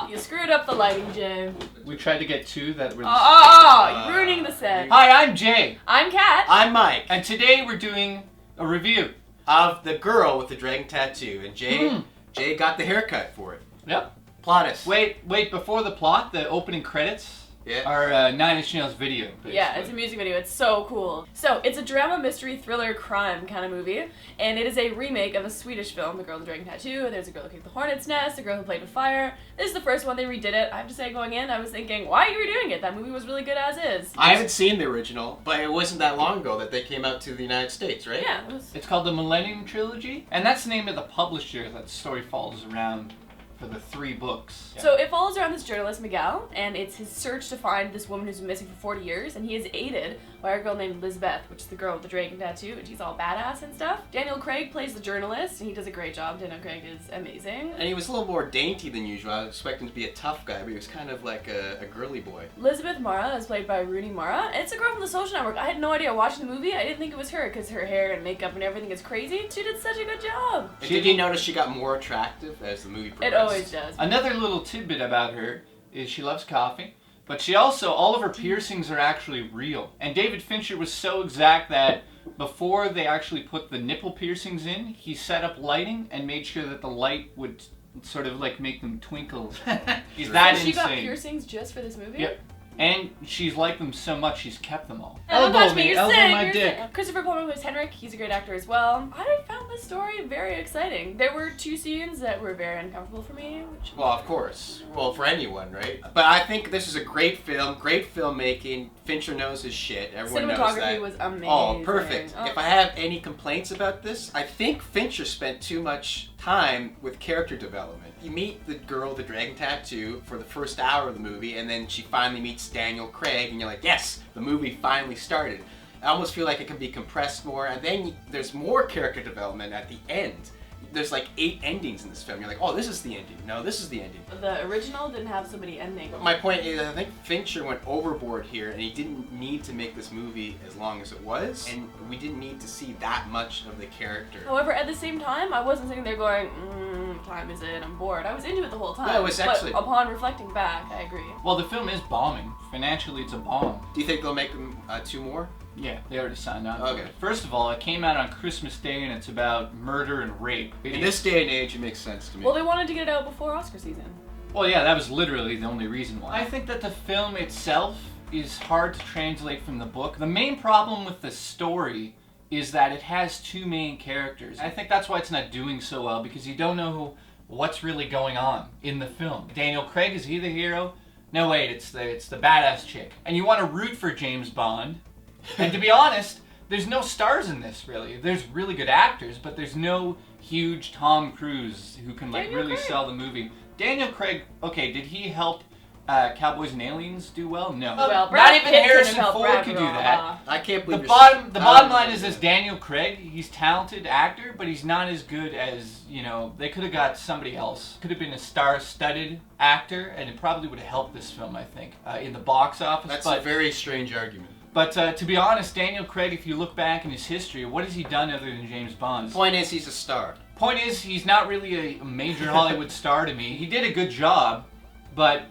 You screwed up the lighting, Jay. We tried to get two that were... You're ruining the set. Hi, I'm Jay. I'm Kat. I'm Mike. And today we're doing a review Of the girl with the dragon tattoo. And Jay got the haircut for it. Yep. Plot us. Wait, before the plot, the opening credits are 9 Inch Nails video. Basically. Yeah, it's a music video. It's so cool. So, it's a drama, mystery, thriller, crime kind of movie. And it is a remake of a Swedish film, The Girl with the Dragon Tattoo. There's a girl who kicked the hornet's nest, a girl who played with fire. This is the first one they redid it. I have to say, going in, I was thinking, why are you redoing it? That movie was really good as is. I haven't seen the original, but it wasn't that long ago that they came out to the United States, right? Yeah. It was... It's called the Millennium Trilogy. And that's the name of the publisher that the story follows around for the 3 books. So it follows around this journalist, Miguel, and it's his search to find this woman who's been missing for 40 years, and he is aided by a girl named Elizabeth, which is the girl with the dragon tattoo, and she's all badass and stuff. Daniel Craig plays the journalist, and he does a great job. Daniel Craig is amazing. And he was a little more dainty than usual. I was expecting him to be a tough guy, but he was kind of like a girly boy. Elizabeth Mara is played by Rooney Mara. It's a girl from The Social Network. I had no idea watching the movie. I didn't think it was her, because her hair and makeup and everything is crazy. She did such a good job. Did you notice she got more attractive as the movie progressed? It always does. Another little tidbit about her is she loves coffee, but she also, all of her piercings are actually real. And David Fincher was so exact that before they actually put the nipple piercings in, he set up lighting and made sure that the light would sort of like make them twinkle. He's that insane. She got piercings just for this movie? Yep. And she's liked them so much, she's kept them all. Don't touch me, you're elbow sick, my you're dick. sick. Christopher Plummer plays Henrik. He's a great actor as well. I found this story very exciting. There were 2 scenes that were very uncomfortable for me. Well, of course. Well, for anyone, right? But I think this is a great film, great filmmaking. Fincher knows his shit. Everyone knows that. Cinematography was amazing. Oh, perfect. If I have any complaints about this, I think Fincher spent too much time with character development. You meet the girl with the dragon tattoo for the first hour of the movie, and then she finally meets Daniel Craig, and you're like, yes, the movie finally started. I almost feel like it can be compressed more, and then there's more character development at the end. There's like 8 endings in this film. You're like, oh, this is the ending. No, this is the ending. The original didn't have so many endings. My point is, I think Fincher went overboard here, and he didn't need to make this movie as long as it was, and we didn't need to see that much of the character. However, at the same time, I wasn't sitting there going, time is it, I'm bored. I was into it the whole time. No, it was actually... But upon reflecting back, I agree. Well, the film is bombing. Financially, it's a bomb. Do you think they'll make them 2 more? Yeah, they already signed on. Okay. First of all, it came out on Christmas Day, and it's about murder and rape. In this day and age, it makes sense to me. Well, they wanted to get it out before Oscar season. Well, yeah, that was literally the only reason why. I think that the film itself is hard to translate from the book. The main problem with the story is that it has 2 main characters. I think that's why it's not doing so well, because you don't know what's really going on in the film. Daniel Craig, is he the hero? No, wait, it's the badass chick. And you want to root for James Bond. And to be honest, there's no stars in this, really. There's really good actors, but there's no huge Tom Cruise who can like really sell the movie. Daniel Craig, okay, did he help Cowboys and Aliens do well? No. Well, not even Harrison Ford could do that. I can't believe the bottom line is this: Daniel Craig, he's a talented actor, but he's not as good as, you know, they could have got somebody else. Could have been a star-studded actor, and it probably would have helped this film, I think, in the box office. That's a very strange argument. But to be honest, Daniel Craig, if you look back in his history, what has he done other than James Bond? The point is, he's a star. Point is, he's not really a major Hollywood star to me. He did a good job, but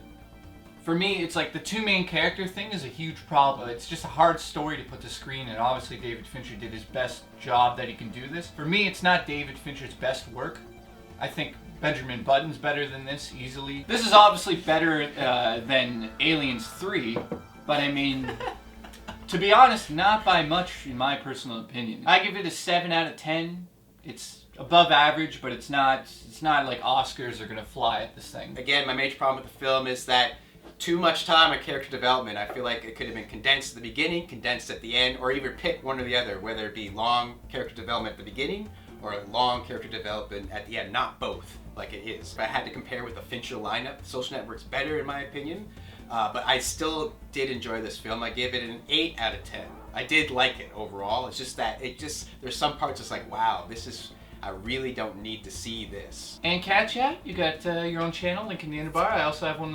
for me, it's like the 2 main character thing is a huge problem. It's just a hard story to put to screen, and obviously David Fincher did his best job that he can do this. For me, it's not David Fincher's best work. I think Benjamin Button's better than this, easily. This is obviously better than Aliens 3, but I mean... To be honest, not by much in my personal opinion. I give it a 7 out of 10. It's above average, but it's not like Oscars are gonna fly at this thing. Again, my major problem with the film is that too much time on character development. I feel like it could have been condensed at the beginning, condensed at the end, or even pick one or the other, whether it be long character development at the beginning or long character development at the end, not both, like it is. If I had to compare with the Fincher lineup, The Social Network's better in my opinion. But I still did enjoy this film. I gave it an 8 out of 10. I did like it overall. It's just that there's some parts that's like, wow, this is I really don't need to see this. And Cat Chat, you got your own channel, link in the end bar. I also have one,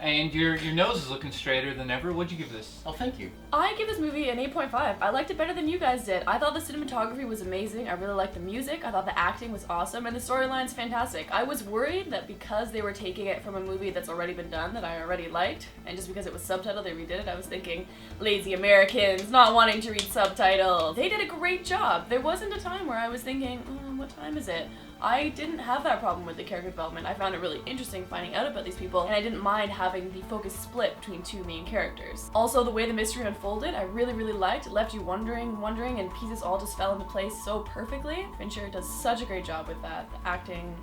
and your nose is looking straighter than ever. What'd you give this? Oh, thank you. I give this movie an 8.5. I liked it better than you guys did. I thought the cinematography was amazing. I really liked the music. I thought the acting was awesome, and the storyline's fantastic. I was worried that because they were taking it from a movie that's already been done that I already liked, and just because it was subtitled, they redid it. I was thinking, lazy Americans not wanting to read subtitles. They did a great job. There wasn't a time where I was thinking, what time is it? I didn't have that problem with the character development. I found it really interesting finding out about these people, and I didn't mind having the focus split between two main characters. Also, the way the mystery unfolded, I really, really liked. It left you wondering, and pieces all just fell into place so perfectly. Fincher does such a great job with that. The acting,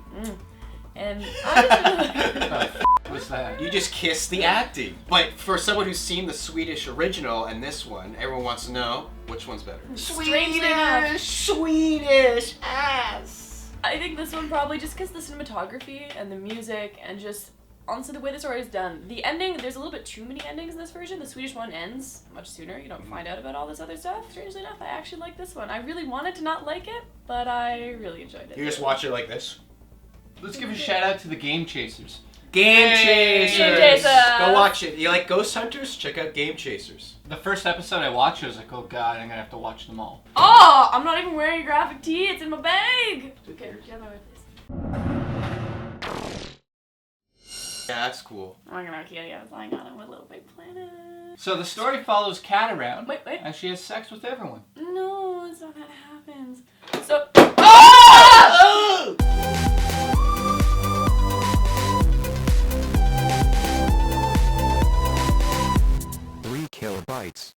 and I just really What's that? You just kissed the acting. But for someone who's seen the Swedish original and this one, everyone wants to know which one's better. Strangely enough, Swedish ass. I think this one probably just because the cinematography and the music and just honestly the way the story is done. The ending, there's a little bit too many endings in this version. The Swedish one ends much sooner. You don't find out about all this other stuff. Strangely enough, I actually like this one. I really wanted to not like it, but I really enjoyed it. You just watch it like this. Let's give a shout out to the Game Chasers. Game Chasers! Game Chasers! Go watch it. You like Ghost Hunters? Check out Game Chasers. The first episode I watched, I was like, oh god, I'm gonna have to watch them all. Oh, I'm not even wearing a graphic tee. It's in my bag. Okay, get my way, please. Yeah, that's cool. Oh my god, Kitty, I was lying on it with Little Big Planet. So the story follows Cat around, Wait. and she has sex with everyone. No, it's not how it happens. So. Oh! 3 kilobytes.